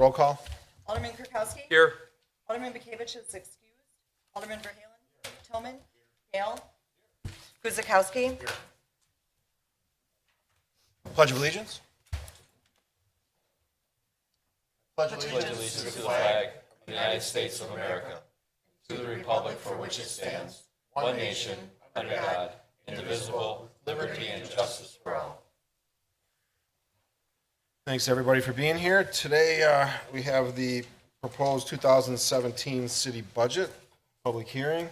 Roll call. Alderman Kirkowski. Here. Alderman Bekavich is excused. Alderman Verhaelen. Tillman. Hale. Guzekowski. Pledge of allegiance. Pledge of Allegiance to the flag of the United States of America, to the republic for which it stands, one nation, under God, indivisible, liberty and justice for all. Thanks, everybody, for being here. Today, we have the proposed 2017 city budget public hearing.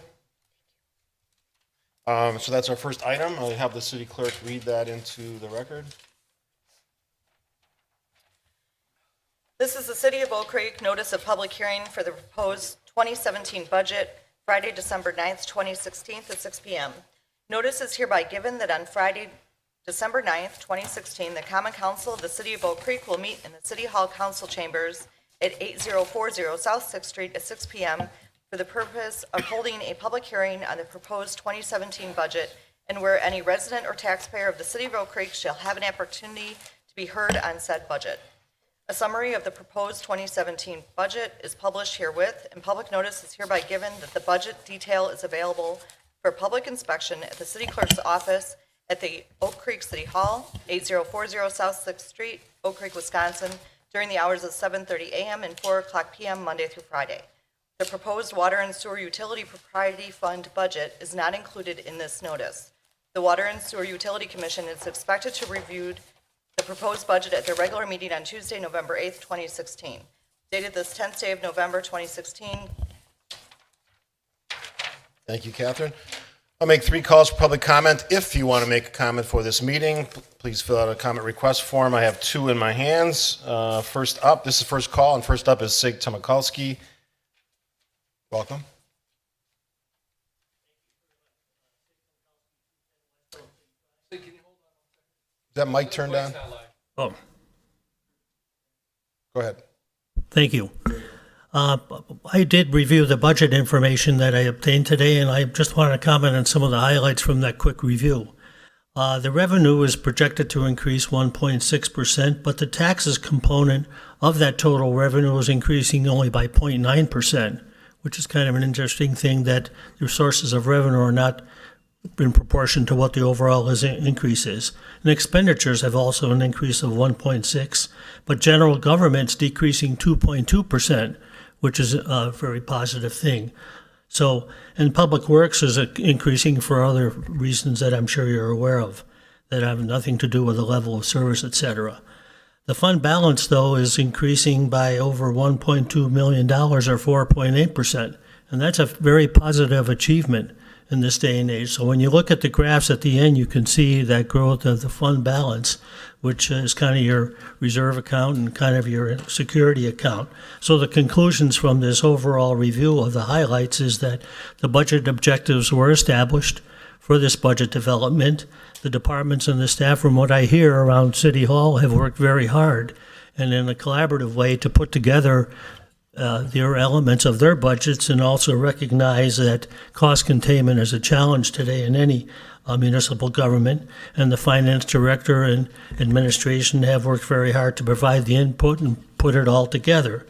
So that's our first item. I'll have the city clerk read that into the record. This is the City of Oak Creek notice of public hearing for the proposed 2017 budget, Friday, December 9th, 2016 at 6 p.m. Notice is hereby given that on Friday, December 9th, 2016, the Common Council of the City of Oak Creek will meet in the City Hall Council Chambers at 8040 South 6th Street at 6 p.m. for the purpose of holding a public hearing on the proposed 2017 budget, and where any resident or taxpayer of the City of Oak Creek shall have an opportunity to be heard on said budget. A summary of the proposed 2017 budget is published herewith, and public notice is hereby given that the budget detail is available for public inspection at the City Clerk's office at the Oak Creek City Hall, 8040 South 6th Street, Oak Creek, Wisconsin, during the hours of 7:30 a.m. and 4 o'clock p.m. Monday through Friday. The proposed Water and Sewer Utility Propriety Fund budget is not included in this notice. The Water and Sewer Utility Commission is expected to review the proposed budget at their regular meeting on Tuesday, November 8th, 2016. Dated this 10th day of November, 2016. Thank you, Catherine. I'll make 3 calls for public comment. If you want to make a comment for this meeting, please fill out a comment request form. I have 2 in my hands. First up, this is the first call, and first up is Sig Tomakalski. Welcome. Is that mic turned on? Oh, Go ahead. thank you. I did review the budget information that I obtained today, and I just want to comment on some of the highlights from that quick review. The revenue is projected to increase 1.6%, but the taxes component of that total revenue is increasing only by 0.9%, which is kind of an interesting thing that your sources of revenue are not in proportion to what the overall increase is. And expenditures have also an increase of 1.6, but general government's decreasing 2.2%, which is a very positive thing. So, and public works is increasing for other reasons that I'm sure you're aware of, that have nothing to do with the level of service, et cetera. The fund balance, though, is increasing by over $1.2 million, or 4.8%, and that's a very positive achievement in this day and age. So when you look at the graphs at the end, you can see that growth of the fund balance, which is kind of your reserve account and kind of your security account. So the conclusions from this overall review of the highlights is that the budget objectives were established for this budget development. The departments and the staff, from what I hear around City Hall, have worked very hard and in a collaborative way to put together their elements of their budgets, and also recognize that cost containment is a challenge today in any municipal government, and the finance director and administration have worked very hard to provide the input and put it all together.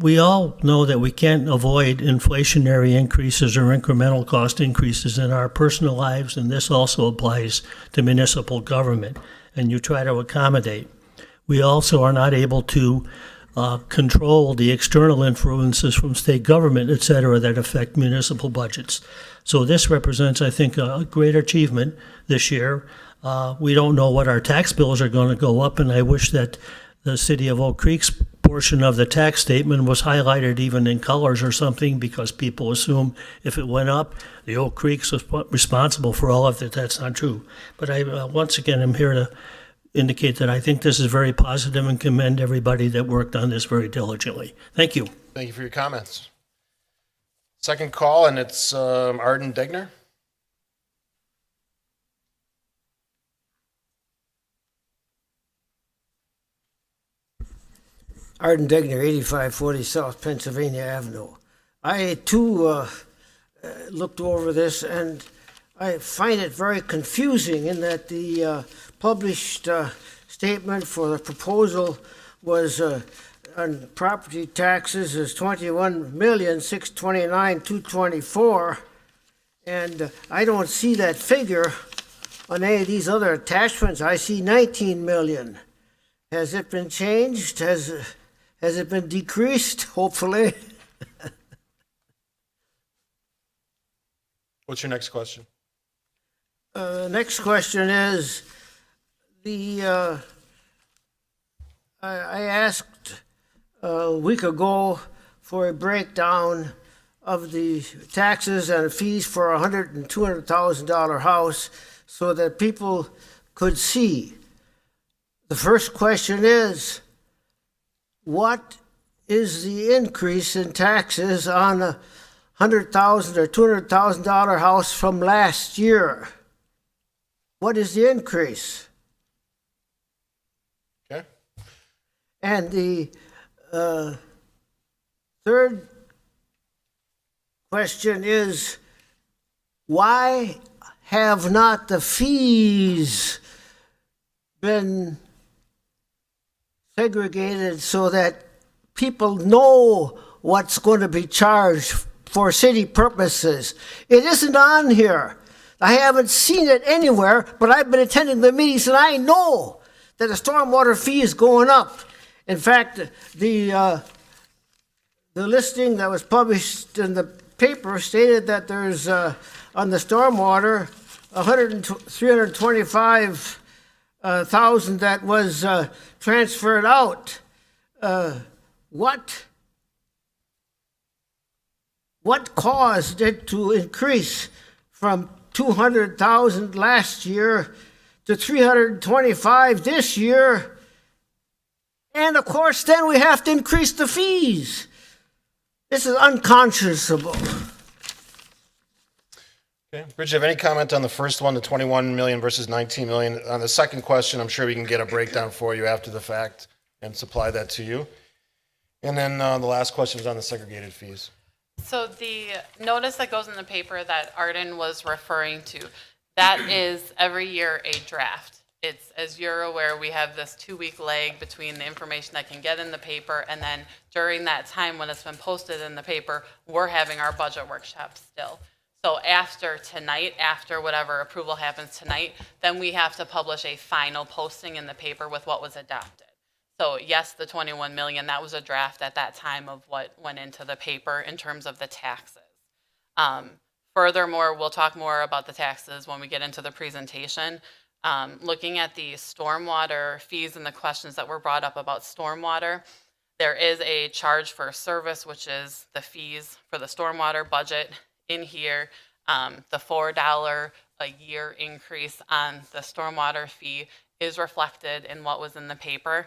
We all know that we can't avoid inflationary increases or incremental cost increases in our personal lives, and this also applies to municipal government, and you try to accommodate. We also are not able to control the external influences from state government, et cetera, that affect municipal budgets. So this represents, I think, a great achievement this year. We don't know what our tax bills are going to go up, and I wish that the City of Oak Creek's portion of the tax statement was highlighted even in colors or something, because people assume if it went up, the Oak Creek's responsible for all of it. That's not true. But I, once again, am here to indicate that I think this is very positive and commend everybody that worked on this very diligently. Thank you. Thank you for your comments. Second call, and it's Arden Degner. Arden Degner, 8540 South Pennsylvania Avenue. I, too, looked over this, and I find it very confusing in that the published statement for the proposal was on property taxes is 21,629,224, and I don't see that figure on any of these other attachments. I see 19 million. Has it been changed? Has it been decreased? Hopefully. What's your next question? Next question is I asked a week ago for a breakdown of the taxes and fees for a $100,000 and $200,000 house so that people could see. The first question is, what is the increase in taxes on a $100,000 or $200,000 house from last year? What is the increase? Okay. And the third question is, why have not the fees been segregated so that people know what's going to be charged for city purposes? It isn't on here. I haven't seen it anywhere, but I've been attending the meetings and I know that the stormwater fee is going up. In fact, the listing that was published in the paper stated that there's on the stormwater 325,000 that was transferred out. What caused it to increase from 200,000 last year to 325 this year? And of course, then we have to increase the fees. This is unconscionable. Okay. Bridget, have any comment on the first one, the 21 million versus 19 million? On the second question, I'm sure we can get a breakdown for you after the fact and supply that to you. And then the last question was on the segregated fees. So the notice that goes in the paper that Arden was referring to, that is every year a draft. It's, as you're aware, we have this 2-week lag between the information that can get in the paper, and then during that time when it's been posted in the paper, we're having our budget workshop still. So after tonight, after whatever approval happens tonight, then we have to publish a final posting in the paper with what was adopted. So yes, the 21 million, that was a draft at that time of what went into the paper in terms of the taxes. Furthermore, we'll talk more about the taxes when we get into the presentation. Looking at the stormwater fees and the questions that were brought up about stormwater, there is a charge for service, which is the fees for the stormwater budget in here. The $4 a year increase on the stormwater fee is reflected in what was in the paper.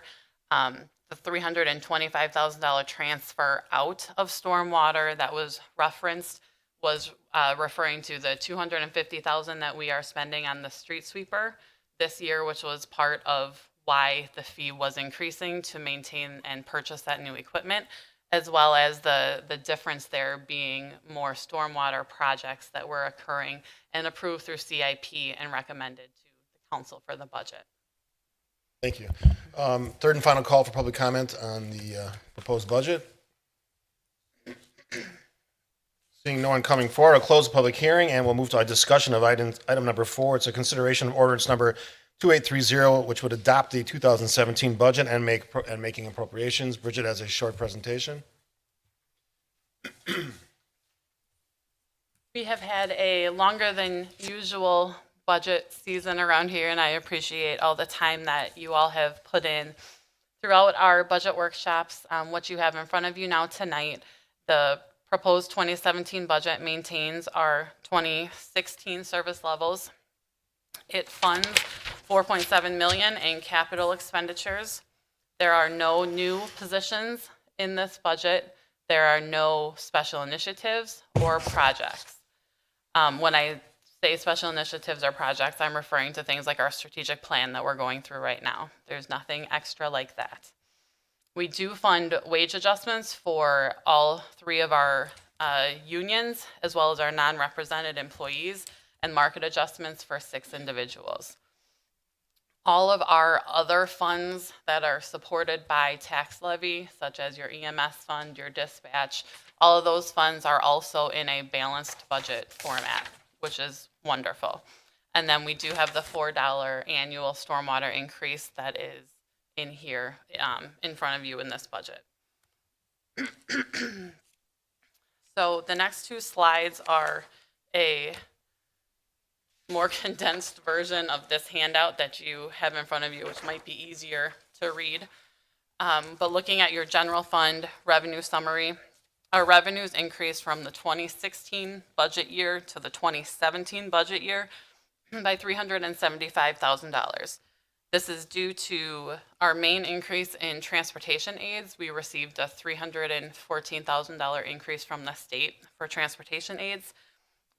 The $325,000 transfer out of stormwater that was referenced was referring to the $250,000 that we are spending on the street sweeper this year, which was part of why the fee was increasing to maintain and purchase that new equipment, as well as the difference there being more stormwater projects that were occurring and approved through CIP and recommended to the council for the budget. Thank you. Third and final call for public comment on the proposed budget. Seeing no one coming forward, I'll close the public hearing and we'll move to our discussion of item number 4. It's a consideration of ordinance number 2830, which would adopt the 2017 budget and making appropriations. Bridget has a short presentation. We have had a longer than usual budget season around here, and I appreciate all the time that you all have put in throughout our budget workshops. What you have in front of you now tonight, the proposed 2017 budget maintains our 2016 service levels. It funds $4.7 million in capital expenditures. There are no new positions in this budget. There are no special initiatives or projects. When I say special initiatives or projects, I'm referring to things like our strategic plan that we're going through right now. There's nothing extra like that. We do fund wage adjustments for all 3 of our unions, as well as our non-represented employees, and market adjustments for 6 individuals. All of our other funds that are supported by tax levy, such as your EMS fund, your dispatch, all of those funds are also in a balanced budget format, which is wonderful. And then we do have the $4 annual stormwater increase that is in here in front of you in this budget. So the next two slides are a more condensed version of this handout that you have in front of you, which might be easier to read. But looking at your general fund revenue summary, our revenues increased from the 2016 budget year to the 2017 budget year by $375,000. This is due to our main increase in transportation aids. We received a $314,000 increase from the state for transportation aids,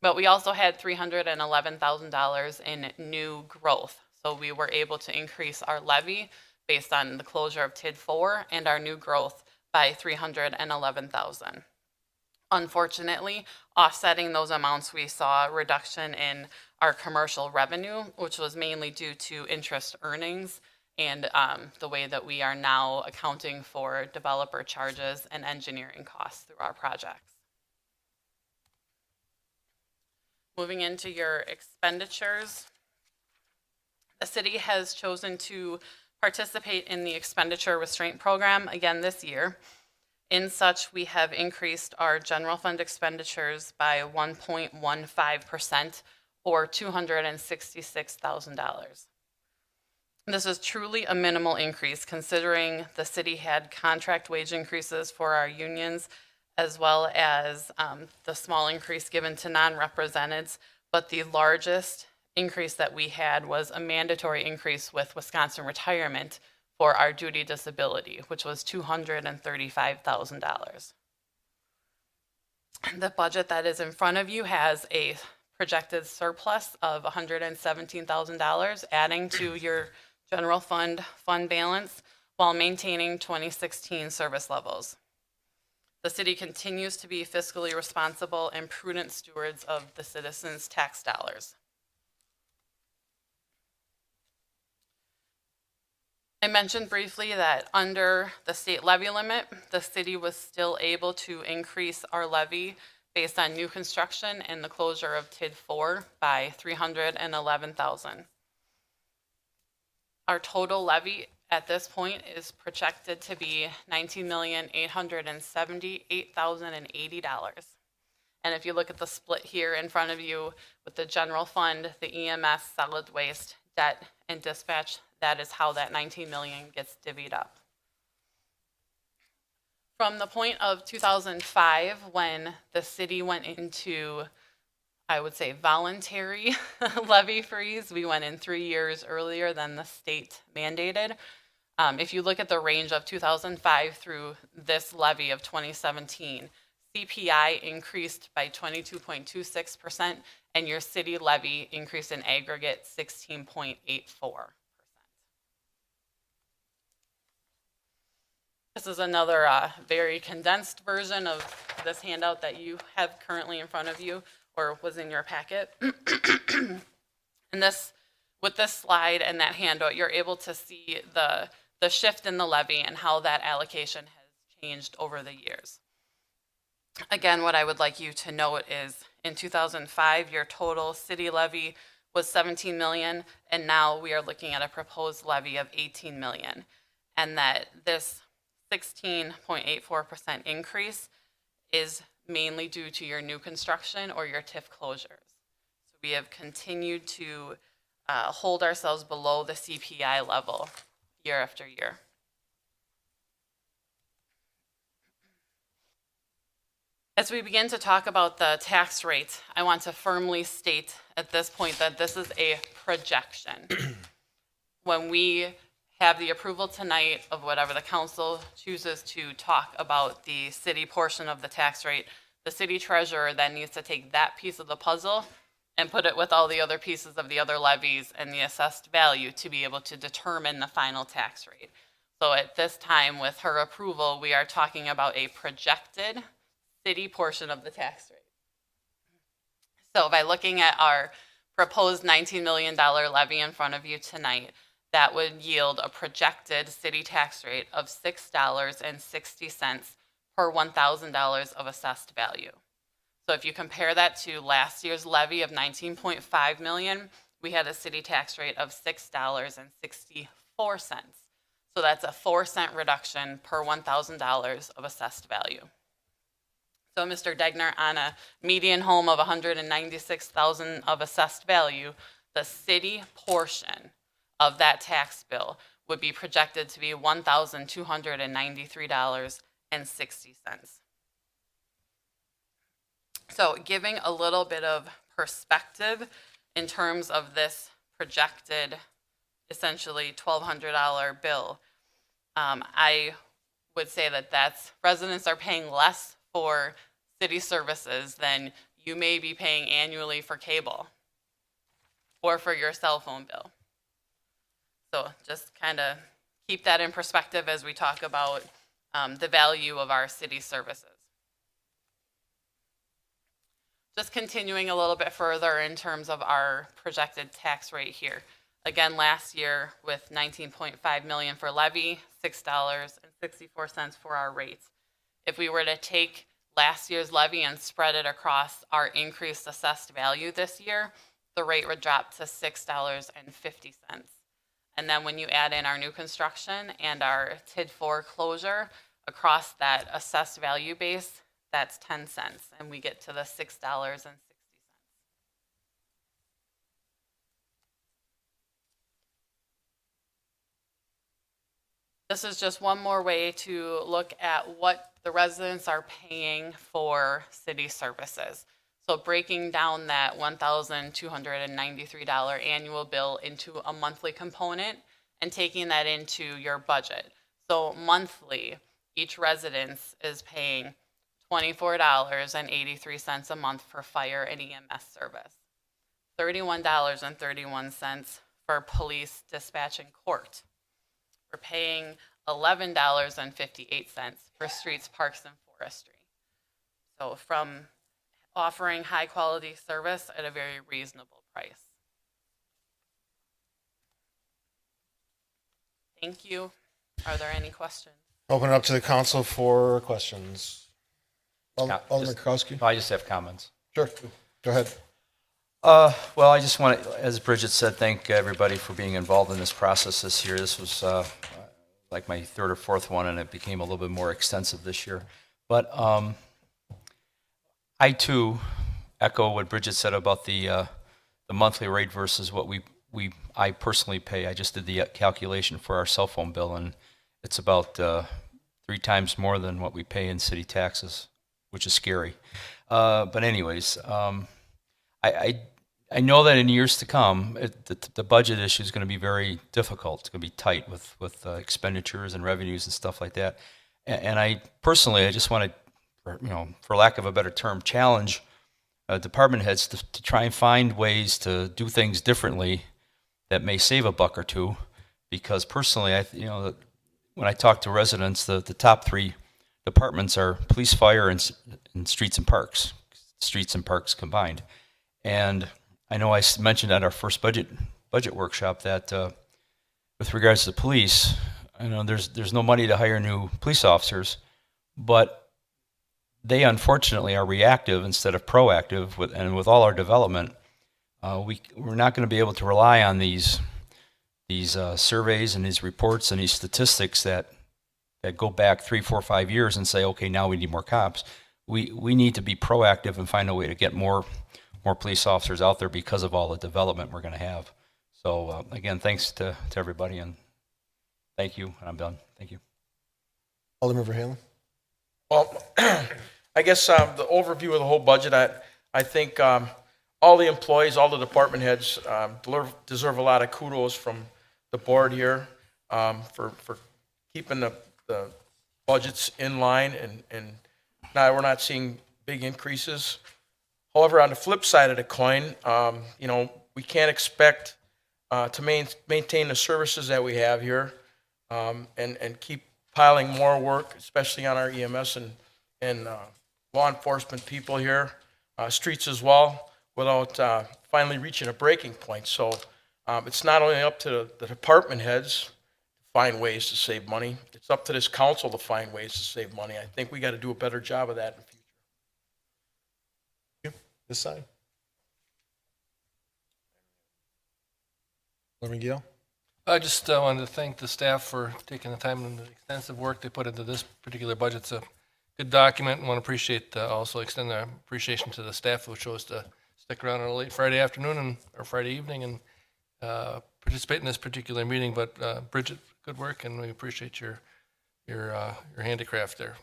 but we also had $311,000 in new growth. So we were able to increase our levy based on the closure of TID 4 and our new growth by $311,000. Unfortunately, offsetting those amounts, we saw a reduction in our commercial revenue, which was mainly due to interest earnings and the way that we are now accounting for developer charges and engineering costs through our projects. Moving into your expenditures, the city has chosen to participate in the expenditure restraint program again this year. In such, we have increased our general fund expenditures by 1.15%, or $266,000. This is truly a minimal increase considering the city had contract wage increases for our unions, as well as the small increase given to non-represented, but the largest increase that we had was a mandatory increase with Wisconsin retirement for our duty disability, which was $235,000. The budget that is in front of you has a projected surplus of $117,000, adding to your general fund balance while maintaining 2016 service levels. The city continues to be fiscally responsible and prudent stewards of the citizens' tax dollars. I mentioned briefly that under the state levy limit, the city was still able to increase our levy based on new construction and the closure of TID 4 by $311,000. Our total levy at this point is projected to be $19,878,080. And if you look at the split here in front of you with the general fund, the EMS, solid waste, debt, and dispatch, that is how that 19 million gets divvied up. From the point of 2005, when the city went into, I would say, voluntary levy freeze, we went in 3 years earlier than the state mandated. If you look at the range of 2005 through this levy of 2017, CPI increased by 22.26%, and your city levy increased in aggregate 16.84%. This is another very condensed version of this handout that you have currently in front of you, or was in your packet. And this, with this slide and that handout, you're able to see the shift in the levy and how that allocation has changed over the years. Again, what I would like you to note is in 2005, your total city levy was 17 million, and now we are looking at a proposed levy of 18 million. And that this 16.84% increase is mainly due to your new construction or your TIF closures. So we have continued to hold ourselves below the CPI level year after year. As we begin to talk about the tax rate, I want to firmly state at this point that this is a projection. When we have the approval tonight of whatever the council chooses to talk about the city portion of the tax rate, the city treasurer then needs to take that piece of the puzzle and put it with all the other pieces of the other levies and the assessed value to be able to determine the final tax rate. So at this time, with her approval, we are talking about a projected city portion of the tax rate. So by looking at our proposed $19 million levy in front of you tonight, that would yield a projected city tax rate of $6.60 per $1,000 of assessed value. So if you compare that to last year's levy of 19.5 million, we had a city tax rate of $6.64. So that's a 4-cent reduction per $1,000 of assessed value. So Mr. Degner, on a median home of $196,000 of assessed value, the city portion of that tax bill would be projected to be $1,293.60. So giving a little bit of perspective in terms of this projected, essentially $1,200 bill, I would say that residents are paying less for city services than you may be paying annually for cable or for your cell phone bill. So just kind of keep that in perspective as we talk about the value of our city services. Just continuing a little bit further in terms of our projected tax rate here. Again, last year with 19.5 million for levy, $6.64 for our rates. If we were to take last year's levy and spread it across our increased assessed value this year, the rate would drop to $6.50. And then when you add in our new construction and our TID 4 closure across that assessed value base, that's 10 cents, and we get to the $6.60. This is just one more way to look at what the residents are paying for city services. So breaking down that $1,293 annual bill into a monthly component and taking that into your budget. So monthly, each residence is paying $24.83 a month for fire and EMS service, $31.31 for police, dispatch, and court. We're paying $11.58 for streets, parks, and forestry. So from offering high quality service at a very reasonable price. Thank you. Are there any questions? Open it up to the council for questions. Alderman Kirkowski? I just have comments. Sure, go ahead. Well, I just want to, as Bridget said, thank everybody for being involved in this process this year. This was like my third or fourth one, and it became a little bit more extensive this year. But I too echo what Bridget said about the monthly rate versus what I personally pay. I just did the calculation for our cell phone bill, and it's about 3 times more than what we pay in city taxes, which is scary. But anyways, I know that in years to come, the budget issue is going to be very difficult. It's going to be tight with expenditures and revenues and stuff like that. And I just want to, for lack of a better term, challenge department heads to try and find ways to do things differently that may save a buck or two. Because personally, when I talk to residents, the top 3 departments are police, fire, and streets and parks combined. And I know I mentioned at our first budget workshop that with regards to the police, there's no money to hire new police officers, but they unfortunately are reactive instead of proactive. With all our development, we're not going to be able to rely on these surveys and these reports and these statistics that go back 3, 4, 5 years and say, okay, now we need more cops. We need to be proactive and find a way to get more police officers out there because of all the development we're going to have. So again, thanks to everybody, and thank you. I'm done. Thank you. Alderman Verhaelen? Well, I guess the overview of the whole budget, I think all the employees, all the department heads deserve a lot of kudos from the board here for keeping the budgets in line, and now we're not seeing big increases. However, on the flip side of the coin, we can't expect to maintain the services that we have here and keep piling more work, especially on our EMS and law enforcement people here, streets as well, without finally reaching a breaking point. So It's not only up to the department heads to find ways to save money, it's up to this council to find ways to save money. I think we got to do a better job of that in the future. This side. Alderman Gale? I just wanted to thank the staff for taking the time and the extensive work they put into this particular budget. It's a good document, and want to appreciate, also extend the appreciation to the staff who chose to stick around on a late Friday afternoon or Friday evening and participate in this particular meeting. But Bridget, good work, and we appreciate your handicraft there.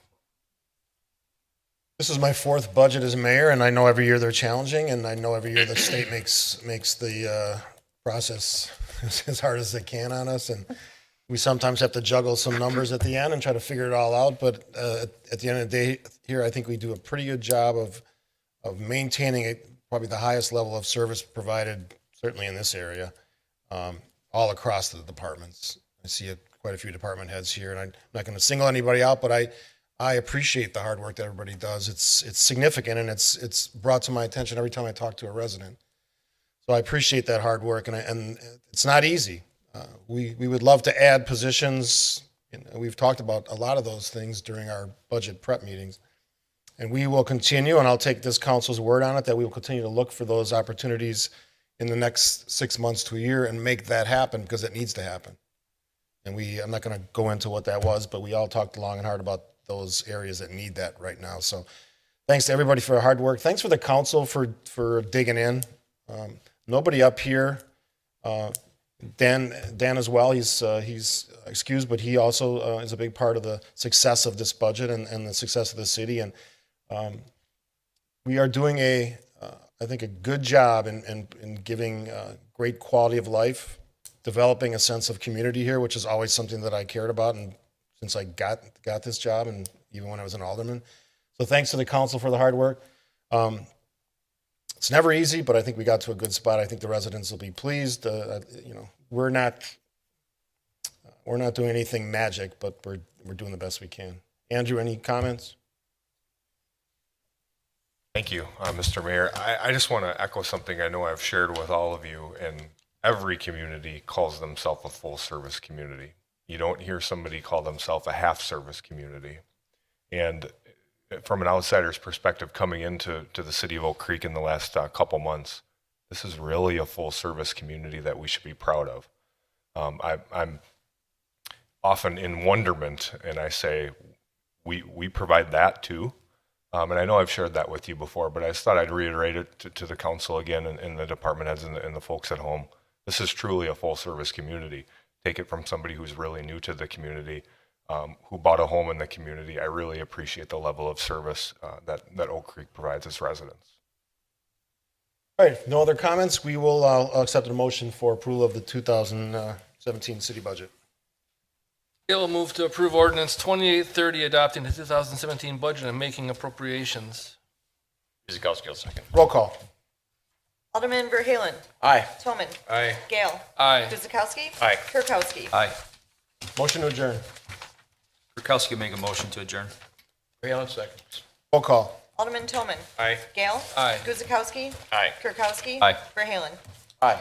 This is my fourth budget as mayor, and I know every year they're challenging, and I know every year the state makes the process as hard as they can on us, and we sometimes have to juggle some numbers at the end and try to figure it all out. But at the end of the day, here I think we do a pretty good job of maintaining probably the highest level of service provided, certainly in this area, all across the departments. I see quite a few department heads here, and I'm not going to single anybody out, but I appreciate the hard work that everybody does. It's significant, and it's brought to my attention every time I talk to a resident. So I appreciate that hard work, and it's not easy. We would love to add positions. We've talked about a lot of those things during our budget prep meetings. And we will continue, and I'll take this council's word on it, that we will continue to look for those opportunities in the next 6 months to a year and make that happen, because it needs to happen. And I'm not going to go into what that was, but we all talked long and hard about those areas that need that right now. So thanks to everybody for their hard work. Thanks for the council for digging in. Nobody up here, Dan as well, he's excused, but he also is a big part of the success of this budget and the success of the city. And we are doing I think a good job in giving great quality of life, developing a sense of community here, which is always something that I cared about, and since I got this job, and even when I was an alderman. So thanks to the council for the hard work. It's never easy, but I think we got to a good spot. I think the residents will be pleased. We're not doing anything magic, but we're doing the best we can. Andrew, any comments? Thank you, Mr. Mayor. I just want to echo something I know I've shared with all of you, and every community calls themselves a full-service community. You don't hear somebody call themselves a half-service community. And from an outsider's perspective, coming into the city of Oak Creek in the last couple months, this is really a full-service community that we should be proud of. I'm often in wonderment, and I say we provide that too. And I know I've shared that with you before, but I just thought I'd reiterate it to the council again and the department heads and the folks at home. This is truly a full-service community. Take it from somebody who's really new to the community, who bought a home in the community. I really appreciate the level of service that Oak Creek provides its residents. All right, no other comments. We will I'll accept a motion for approval of the 2017 city budget. Gail will move to approve ordinance 2830 adopting the 2017 budget and making appropriations. Guzekowski will second. Roll call. Alderman Verhaelen. Aye. Toman. Aye. Gale. Aye. Guzekowski. Aye. Kirkowski. Aye. Motion to adjourn. Kirkowski will make a motion to adjourn. Raylan seconds. Roll call. Alderman Toman. Aye. Gale. Aye. Guzekowski. Aye. Kirkowski. Aye. Verhaelen. Aye.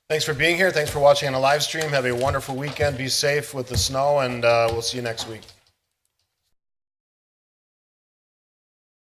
Thanks for being here. Thanks for watching on the live stream. Have a wonderful weekend. Be safe with the snow, and we'll see you next week.